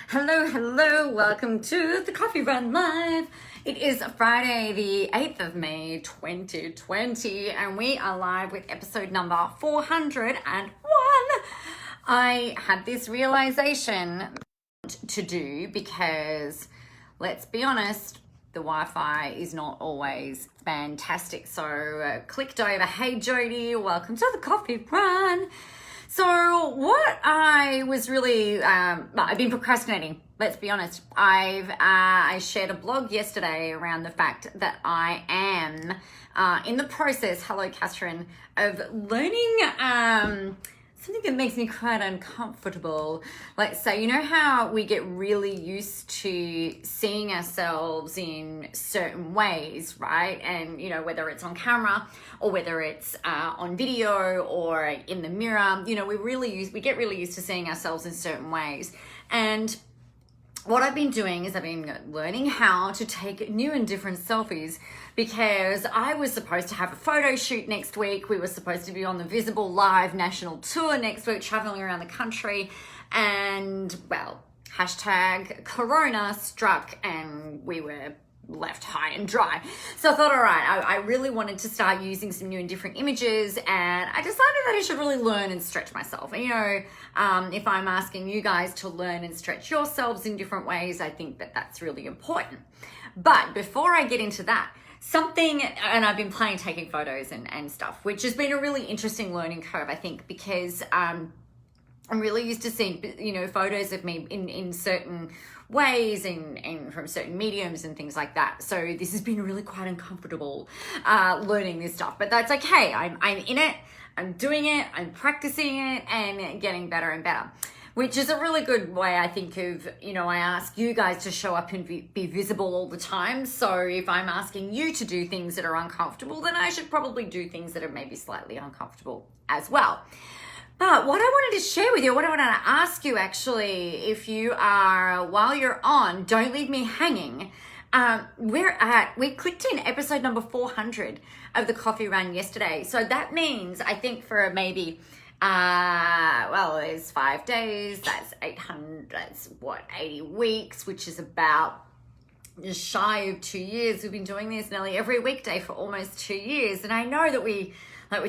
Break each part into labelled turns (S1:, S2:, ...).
S1: Hello, welcome to the Coffee Run Live. It is Friday, the 8th of May, 2020, and we are live with episode number 401. I had this realization to do because, let's be honest, the Wi-Fi is not always fantastic. So clicked over, hey Jody, welcome to the Coffee Run. So what I was really, I've been procrastinating, let's be honest. I shared a blog yesterday around the fact that I am in the process, hello Catherine, of learning something that makes me quite uncomfortable. Like, so you know how we get really used to seeing ourselves in certain ways, right? And you know, whether it's on camera or whether it's on video or in the mirror, you know, we get really used to seeing ourselves in certain ways. And what I've been doing is I've been learning how to take new and different selfies, because I was supposed to have a photo shoot next week. We were supposed to be on the Visible Live national tour next week, traveling around the country. And well, hashtag Corona struck and we were left high and dry. So I thought, all right, I really wanted to start using some new and different images, and I decided that I should really learn and stretch myself. And you know, if I'm asking you guys to learn and stretch yourselves in different ways, I think that that's really important. But before I get into that, and I've been planning taking photos and stuff, which has been a really interesting learning curve, I think, because I'm really used to seeing, you know, photos of me in certain ways and from certain mediums and things like that. So this has been really quite uncomfortable learning this stuff, but that's okay. I'm in it, I'm doing it, I'm practicing it and getting better and better, which is a really good way, I think, of, you know, I ask you guys to show up and be visible all the time. So if I'm asking you to do things that are uncomfortable, then I should probably do things that are maybe slightly uncomfortable as well. But what I wanted to share with you, what I wanted to ask you actually, if you are, while you're on, don't leave me hanging. We clicked in episode number 400 of the Coffee Run yesterday. So that means, I think for maybe, there's 5 days, that's 800, that's 80 weeks, which is about just shy of 2 years. We've been doing this nearly every weekday for almost 2 years. And I know that we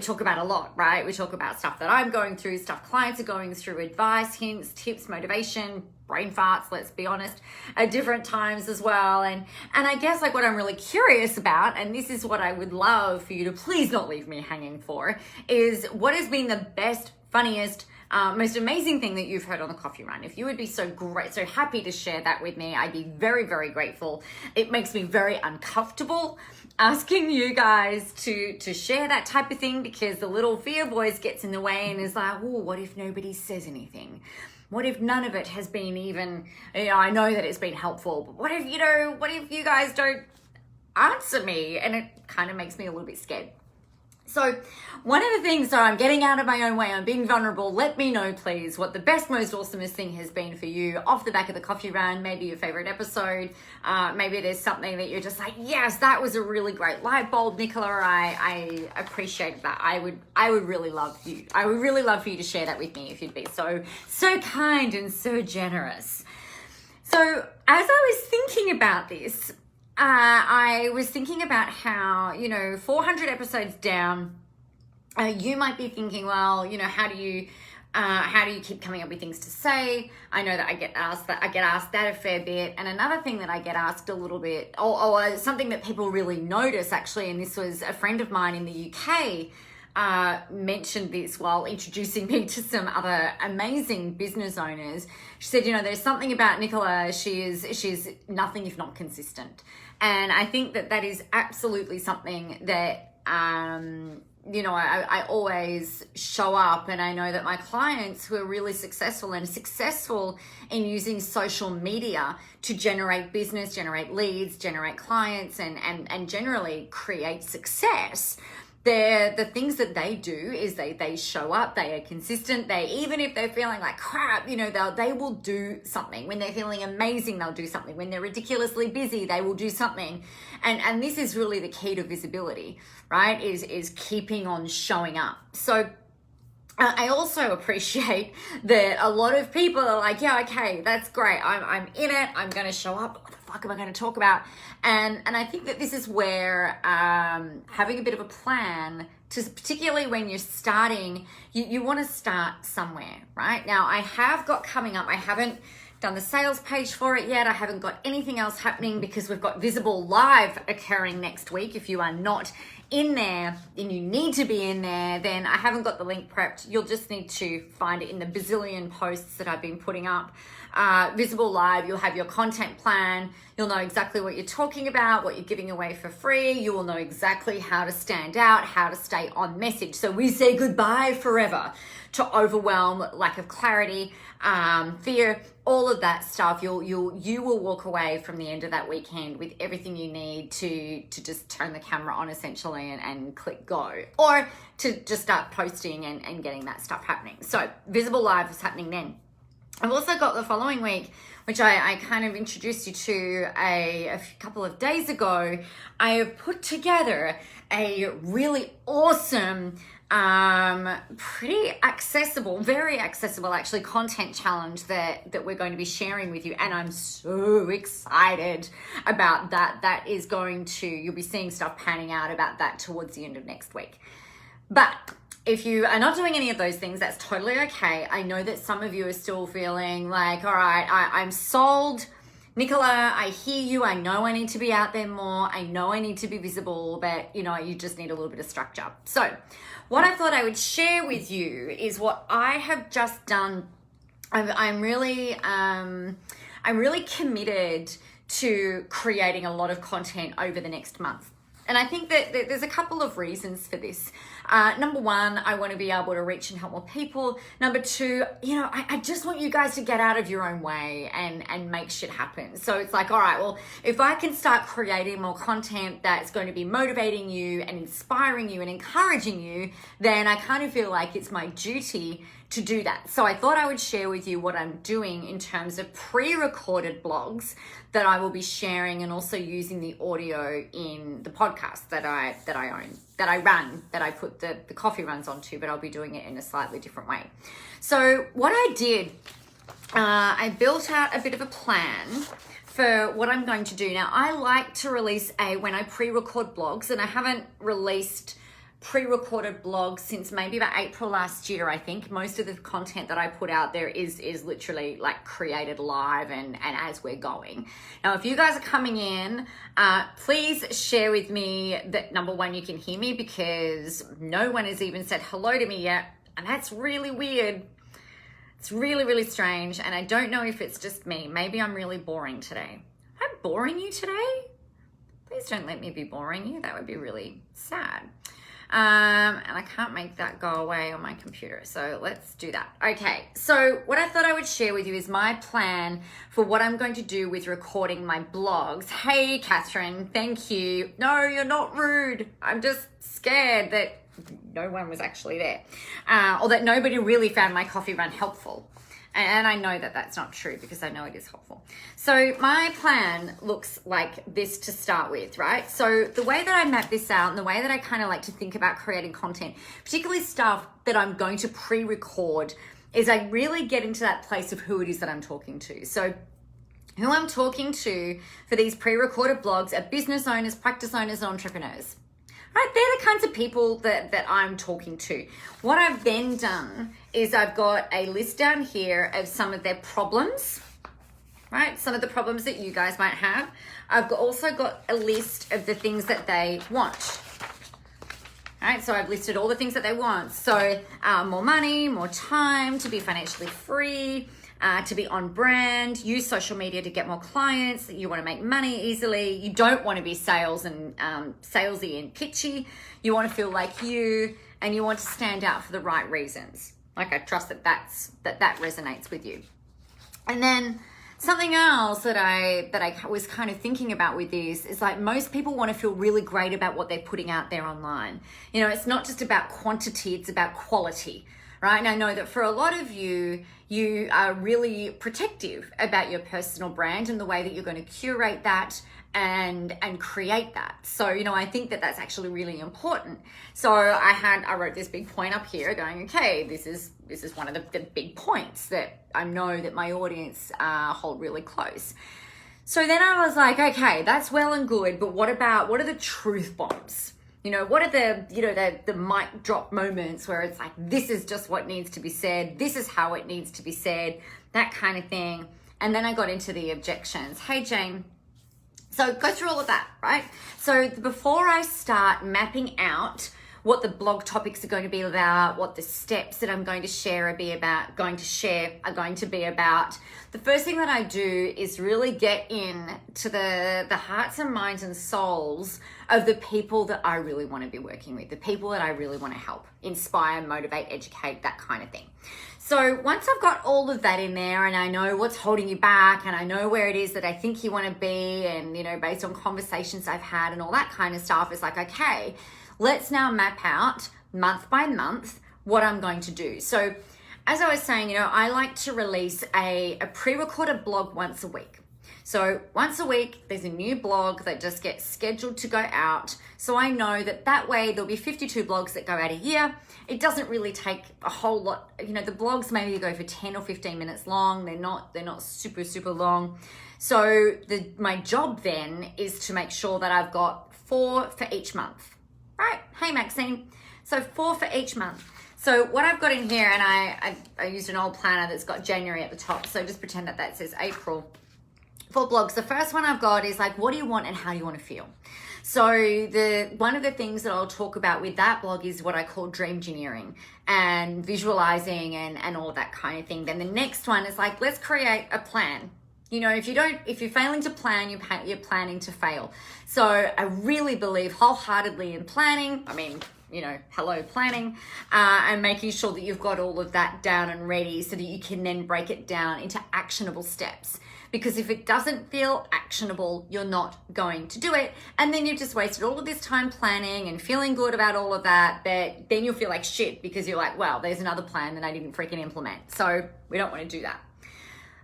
S1: talk about a lot, right? We talk about stuff that I'm going through, stuff clients are going through, advice, hints, tips, motivation, brain farts, let's be honest, at different times as well. And I guess like what I'm really curious about, and this is what I would love for you to please not leave me hanging for, is what has been the best, funniest, most amazing thing that you've heard on the Coffee Run. If you would be so happy to share that with me, I'd be very, very grateful. It makes me very uncomfortable asking you guys to share that type of thing, because the little fear voice gets in the way and is like, oh, what if nobody says anything? What if none of it has been even, you know, I know that it's been helpful, but what if you guys don't answer me? And it kind of makes me a little bit scared. So one of the things, so I'm getting out of my own way, I'm being vulnerable. Let me know, please, what the best, most awesomest thing has been for you off the back of the Coffee Run, maybe your favorite episode. Maybe there's something that you're just like, yes, that was a really great light bulb, Nicola. I appreciate that. I would really love you. I would really love for you to share that with me if you'd be so kind and so generous. So as I was thinking about this, I was thinking about how, you know, 400 episodes down, you might be thinking, well, you know, how do you keep coming up with things to say? I know that I get asked that a fair bit. And another thing that I get asked a little bit, or something that people really notice actually, and this was a friend of mine in the UK, mentioned this while introducing me to some other amazing business owners. She said, you know, there's something about Nicola, she's nothing if not consistent. And I think that is absolutely something that, you know, I always show up, and I know that my clients who are really successful in using social media to generate business, generate leads, generate clients, and generally create success, the things that they do is they show up, they are consistent. They, even if they're feeling like crap, you know, they will do something. When they're feeling amazing, they'll do something. When they're ridiculously busy, they will do something. And this is really the key to visibility, right? Is keeping on showing up. So I also appreciate that a lot of people are like, yeah, okay, that's great. I'm in it. I'm going to show up. What the fuck am I going to talk about? And I think that this is where having a bit of a plan, particularly when you're starting, you want to start somewhere, right? Now, I have got coming up, I haven't done the sales page for it yet. I haven't got anything else happening because we've got Visible Live occurring next week. If you are not in there and you need to be in there, then I haven't got the link prepped. You'll just need to find it in the bazillion posts that I've been putting up. Visible Live, you'll have your content plan. You'll know exactly what you're talking about, what you're giving away for free. You will know exactly how to stand out, how to stay on message. So we say goodbye forever to overwhelm, lack of clarity, fear, all of that stuff. You will walk away from the end of that weekend with everything you need to just turn the camera on essentially and click go, or to just start posting and getting that stuff happening. So Visible Live is happening then. I've also got the following week, which I kind of introduced you to a couple of days ago. I have put together a really awesome, pretty accessible, very accessible actually, content challenge that we're going to be sharing with you. And I'm so excited about that. That is going to, you'll be seeing stuff panning out about that towards the end of next week. But if you are not doing any of those things, that's totally okay. I know that some of you are still feeling like, all right, I'm sold. Nicola, I hear you. I know I need to be out there more. I know I need to be visible, but you just need a little bit of structure. So what I thought I would share with you is what I have just done. I'm really committed to creating a lot of content over the next month. And I think that there's a couple of reasons for this. Number one, I want to be able to reach and help more people. Number two, I just want you guys to get out of your own way and make shit happen. So it's like, all right, well, if I can start creating more content that's going to be motivating you and inspiring you and encouraging you, then I kind of feel like it's my duty to do that. So I thought I would share with you what I'm doing in terms of pre-recorded blogs that I will be sharing, and also using the audio in the podcast that I own, that I run, that I put the coffee runs onto, but I'll be doing it in a slightly different way. So what I did, I built out a bit of a plan for what I'm going to do. Now, I like to release when I pre-record blogs, and I haven't released pre-recorded blogs since maybe about April last year. I think most of the content that I put out there is literally like created live and as we're going. Now, if you guys are coming in, please share with me that, number one, you can hear me, because no one has even said hello to me yet, and that's really weird. It's really, really strange, and I don't know if it's just me. Maybe I'm really boring today. I'm boring you today? Please don't let me be boring you. That would be really sad. And I can't make that go away on my computer. So let's do that. Okay. So what I thought I would share with you is my plan for what I'm going to do with recording my blogs. Hey, Catherine, thank you. No, you're not rude. I'm just scared that no one was actually there, or that nobody really found my coffee run helpful. And I know that that's not true, because I know it is helpful. So my plan looks like this to start with, right? So the way that I map this out, and the way that I kind of like to think about creating content, particularly stuff that I'm going to pre-record, is I really get into that place of who it is that I'm talking to. So who I'm talking to for these pre-recorded blogs are business owners, practice owners, and entrepreneurs. Right, they're the kinds of people that I'm talking to. What I've then done is I've got a list down here of some of their problems, right? Some of the problems that you guys might have. I've also got a list of the things that they want. All right, so I've listed all the things that they want. So more money, more time, to be financially free, to be on brand, use social media to get more clients. You want to make money easily. You don't want to be salesy and pitchy. You want to feel like you, and you want to stand out for the right reasons. Like, I trust that resonates with you. And then something else that I was kind of thinking about with this is, like, most people want to feel really great about what they're putting out there online. It's not just about quantity, it's about quality. right? And I know that for a lot of you, you are really protective about your personal brand and the way that you're going to curate that and create that. So, you know, I think that that's actually really important. So I wrote this big point up here going, okay, this is one of the big points that I know that my audience hold really close. So then I was like, okay, that's well and good, but what are the truth bombs? You know, what are the mic drop moments where it's like, this is just what needs to be said. This is how it needs to be said, that kind of thing. And then I got into the objections. Hey, Jane. So go through all of that, right? So before I start mapping out what the blog topics are going to be about, what the steps that I'm going to share are going to be about, the first thing that I do is really get in to the hearts and minds and souls of the people that I really want to be working with, the people that I really want to help, inspire, motivate, educate, that kind of thing. So once I've got all of that in there and I know what's holding you back and I know where it is that I think you want to be, and, you know, based on conversations I've had and all that kind of stuff, it's like, okay, let's now map out month by month what I'm going to do. So as I was saying, you know, I like to release a pre-recorded blog once a week. So once a week, there's a new blog that just gets scheduled to go out. So I know that way there'll be 52 blogs that go out a year. It doesn't really take a whole lot. You know, the blogs maybe go for 10 or 15 minutes long. They're not super, super long. So my job then is to make sure that I've got 4 for each month. Right? Hey, Maxine. So 4 for each month. So what I've got in here, and I used an old planner that's got January at the top. So just pretend that says April. 4 blogs. The first one I've got is like, what do you want and how do you want to feel? So one of the things that I'll talk about with that blog is what I call dream engineering and visualizing and all of that kind of thing. Then the next one is like, let's create a plan. You know, if you're failing to plan, you're planning to fail. So I really believe wholeheartedly in planning. I mean, you know, hello, planning, and making sure that you've got all of that down and ready so that you can then break it down into actionable steps. Because if it doesn't feel actionable, you're not going to do it. And then you've just wasted all of this time planning and feeling good about all of that, but then you'll feel like shit because you're like, well, there's another plan that I didn't freaking implement. So we don't want to do that.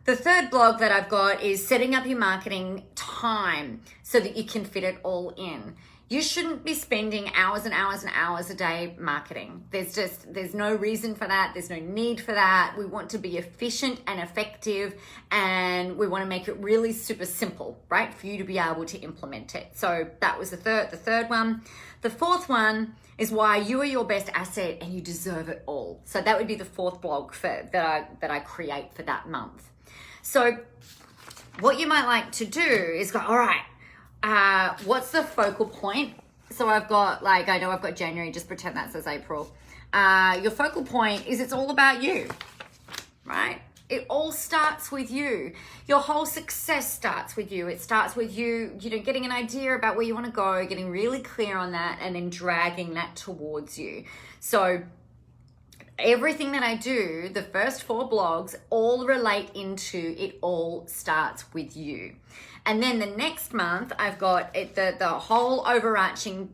S1: The third blog that I've got is setting up your marketing time so that you can fit it all in. You shouldn't be spending hours and hours and hours a day marketing. There's no reason for that. There's no need for that. We want to be efficient and effective, and we want to make it really super simple, right? For you to be able to implement it. So that was the third one. The fourth one is why you are your best asset and you deserve it all. So that would be the fourth blog that I create for that month. So what you might like to do is go, all right, what's the focal point? So I've got I know I've got January, just pretend that says April. Your focal point is it's all about you, right? It all starts with you. Your whole success starts with you. It starts with you, getting an idea about where you want to go, getting really clear on that, and then dragging that towards you. So everything that I do, the first 4 blogs all relate into it all starts with you. And then the next month, I've got the whole overarching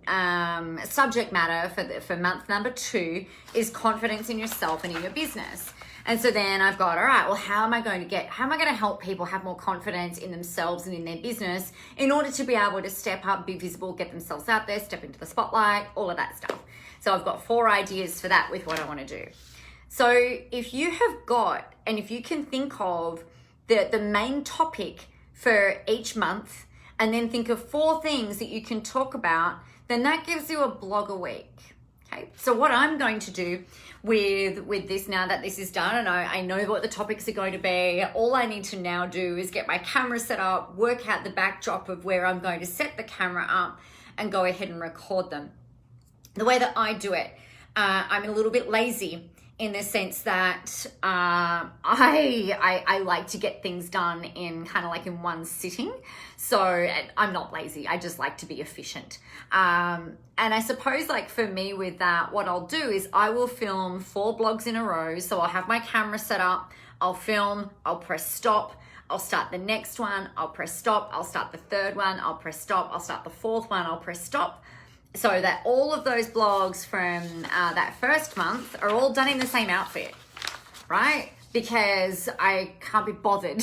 S1: subject matter for month number 2 is confidence in yourself and in your business. And so then I've got, all right, well, how am I going to help people have more confidence in themselves and in their business in order to be able to step up, be visible, get themselves out there, step into the spotlight, all of that stuff. So I've got 4 ideas for that with what I want to do. So if you have got, and if you can think of the main topic for each month, and then think of 4 things that you can talk about, then that gives you a blog a week. Okay, so what I'm going to do with this, now that this is done and I know what the topics are going to be, all I need to now do is get my camera set up, work out the backdrop of where I'm going to set the camera up, and go ahead and record them. The way that I do it, I'm a little bit lazy in the sense that I like to get things done in kind of like in one sitting. So I'm not lazy. I just like to be efficient. And I suppose like for me with that, what I'll do is I will film 4 blogs in a row. So I'll have my camera set up, I'll film, I'll press stop, I'll start the next one, I'll press stop, I'll start the third one, I'll press stop, I'll start the 4th one, I'll press stop. so that all of those blogs from that first month are all done in the same outfit, right? Because I can't be bothered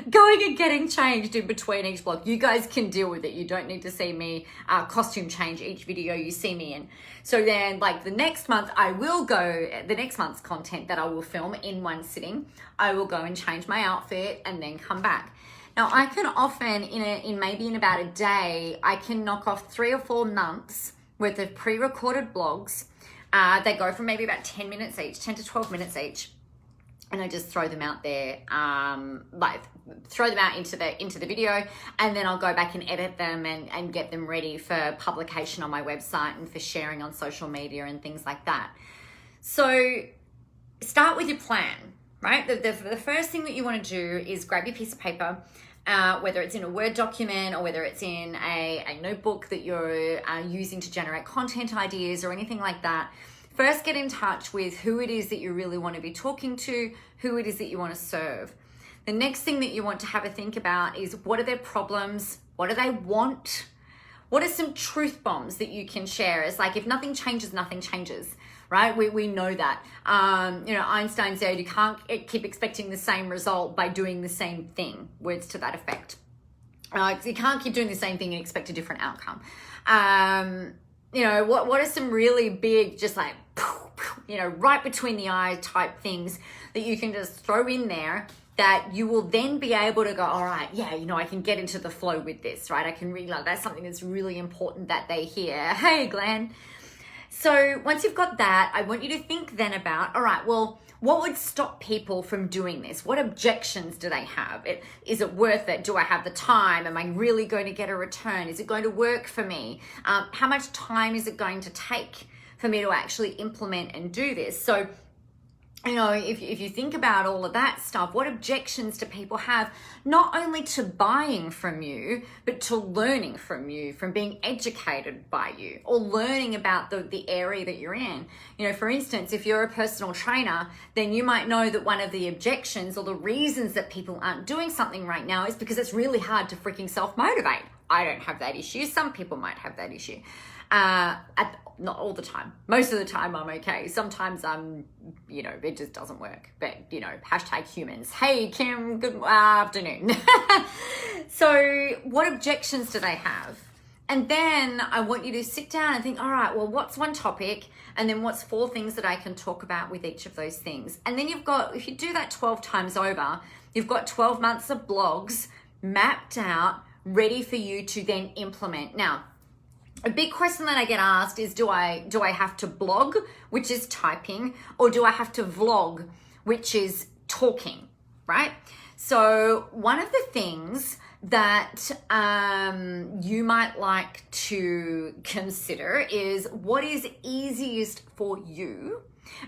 S1: going and getting changed in between each blog. You guys can deal with it. You don't need to see me costume change each video you see me in. So then like the next month the next month's content that I will film in one sitting, I will go and change my outfit and then come back. Now I can often maybe in about a day, I can knock off 3 or 4 months worth of pre-recorded blogs. They go from maybe about 10 minutes each, 10 to 12 minutes each. And I just throw them out there, throw them out into the video, and then I'll go back and edit them and get them ready for publication on my website and for sharing on social media and things like that. So start with your plan, right? The first thing that you want to do is grab your piece of paper, whether it's in a Word document or whether it's in a notebook that you're using to generate content ideas or anything like that. First, get in touch with who it is that you really want to be talking to, who it is that you want to serve. The next thing that you want to have a think about is what are their problems? What do they want? What are some truth bombs that you can share? It's like if nothing changes, nothing changes, right? We know that. Einstein said you can't keep expecting the same result by doing the same thing, words to that effect. You can't keep doing the same thing and expect a different outcome. What are some really big, just like, right between the eyes type things that you can just throw in there that you will then be able to go, all right, yeah, I can get into the flow with this, right? I can realize that's something that's really important that they hear. Hey, Glenn. So once you've got that, I want you to think then about, all right, well, what would stop people from doing this? What objections do they have? Is it worth it? Do I have the time? Am I really going to get a return? Is it going to work for me? How much time is it going to take for me to actually implement and do this? So, if you think about all of that stuff, what objections do people have, not only to buying from you, but to learning from you, from being educated by you, or learning about the area that you're in? For instance, if you're a personal trainer, then you might know that one of the objections or the reasons that people aren't doing something right now is because it's really hard to freaking self-motivate. I don't have that issue. Some people might have that issue. Not all the time. Most of the time I'm okay. Sometimes it just doesn't work. But, #humans. Hey, Kim, good afternoon. So what objections do they have? And then I want you to sit down and think, all right, well, what's one topic? And then what's 4 things that I can talk about with each of those things? And then if you do that 12 times over, you've got 12 months of blogs mapped out, ready for you to then implement. Now, a big question that I get asked is, do I have to blog, which is typing, or do I have to vlog, which is talking, right? So one of the things that you might like to consider is what is easiest for you,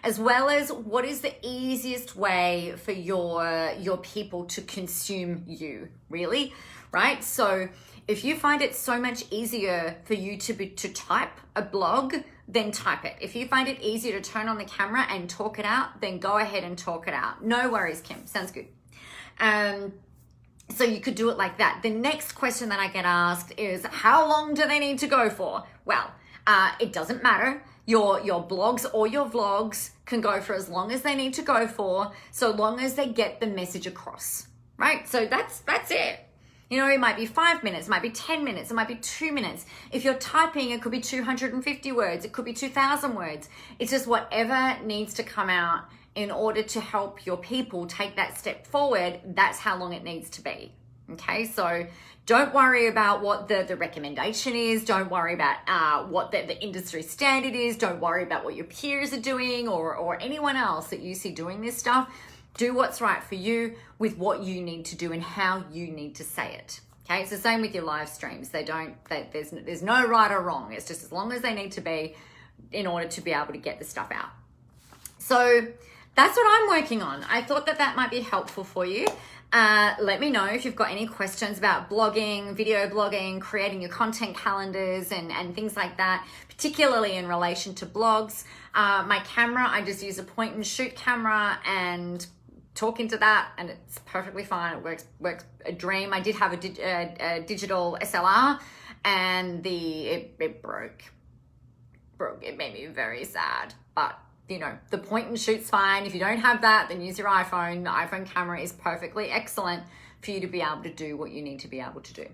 S1: as well as what is the easiest way for your people to consume you, really, right? So if you find it so much easier for you to type a blog, then type it. If you find it easier to turn on the camera and talk it out, then go ahead and talk it out. No worries, Kim. Sounds good. So you could do it like that. The next question that I get asked is, how long do they need to go for? Well, it doesn't matter. Your blogs or your vlogs can go for as long as they need to go for, so long as they get the message across, right? So that's it. It might be 5 minutes, it might be 10 minutes, it might be 2 minutes. If you're typing, it could be 250 words, it could be 2,000 words. It's just whatever needs to come out in order to help your people take that step forward. That's how long it needs to be. Okay, so don't worry about what the recommendation is. Don't worry about what the industry standard is. Don't worry about what your peers are doing or anyone else that you see doing this stuff. Do what's right for you with what you need to do and how you need to say it. Okay, it's the same with your live streams. There's no right or wrong. It's just as long as they need to be in order to be able to get the stuff out. So that's what I'm working on. I thought that might be helpful for you. Let me know if you've got any questions about blogging, video blogging, creating your content calendars and things like that, particularly in relation to blogs. My camera, I just use a point and shoot camera and talk into that, and it's perfectly fine. It works a dream. I did have a digital SLR, and it broke. it made me very sad. But, you know, the point and shoot's fine. If you don't have that, then use your iPhone. The iPhone camera is perfectly excellent for you to be able to do what you need to be able to do.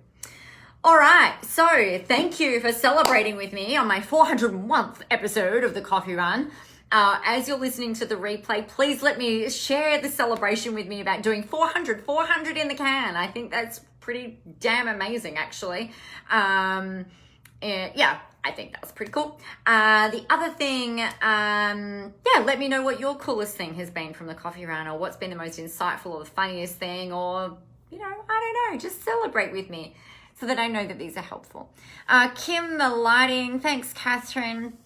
S1: All right, so thank you for celebrating with me on my 401st episode of the Coffee Run. As you're listening to the replay, please let me share the celebration with me about doing 400 in the can. I think that's pretty damn amazing, actually. Yeah, I think that's pretty cool. The other thing, let me know what your coolest thing has been from the Coffee Run, or what's been the most insightful or the funniest thing, or, you know, I don't know, just celebrate with me so that I know that these are helpful. Kim, the lighting, thanks, Catherine.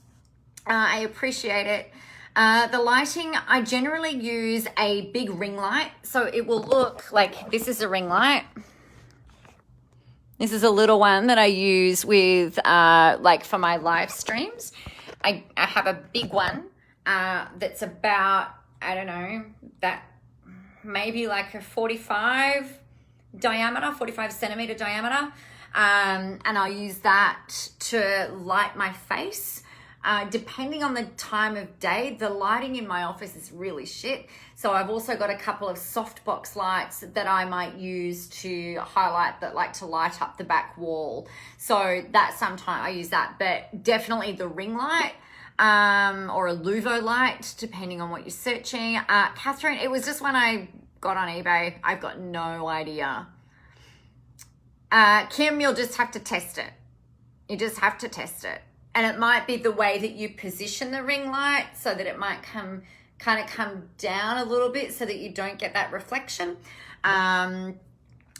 S1: I appreciate it. The lighting, I generally use a big ring light, so it will look like this is a ring light. This is a little one that I use with, like for my live streams. I have a big one that's about, I don't know, that maybe like a 45 centimeter diameter. And I'll use that to light my face. Depending on the time of day, the lighting in my office is really shit. So I've also got a couple of softbox lights that I might use to highlight, that like to light up the back wall. So that sometimes I use that, but definitely the ring light or a Luvo light, depending on what you're searching. Catherine, it was just when I got on eBay. I've got no idea. Kim, you'll just have to test it. You just have to test it. And it might be the way that you position the ring light so that it might come down a little bit so that you don't get that reflection.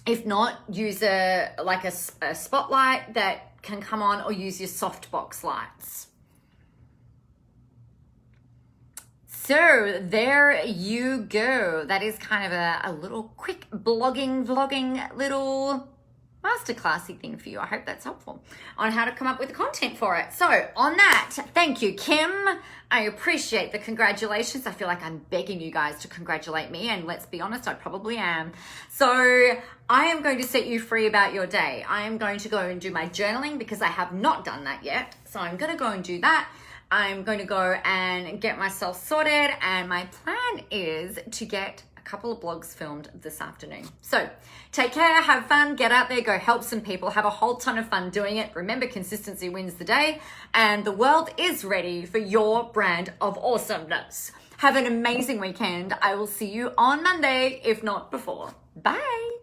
S1: If not, use a spotlight that can come on, or use your softbox lights. So there you go. That is kind of a little quick vlogging little masterclassy thing for you. I hope that's helpful on how to come up with the content for it. So on that, thank you, Kim. I appreciate the congratulations. I feel like I'm begging you guys to congratulate me, and let's be honest, I probably am. So I am going to set you free about your day. I am going to go and do my journaling because I have not done that yet. So I'm going to go and do that. I'm going to go and get myself sorted, and my plan is to get a couple of blogs filmed this afternoon. So take care, have fun, get out there, go help some people, have a whole ton of fun doing it. Remember, consistency wins the day, and the world is ready for your brand of awesomeness. Have an amazing weekend. I will see you on Monday, if not before. Bye.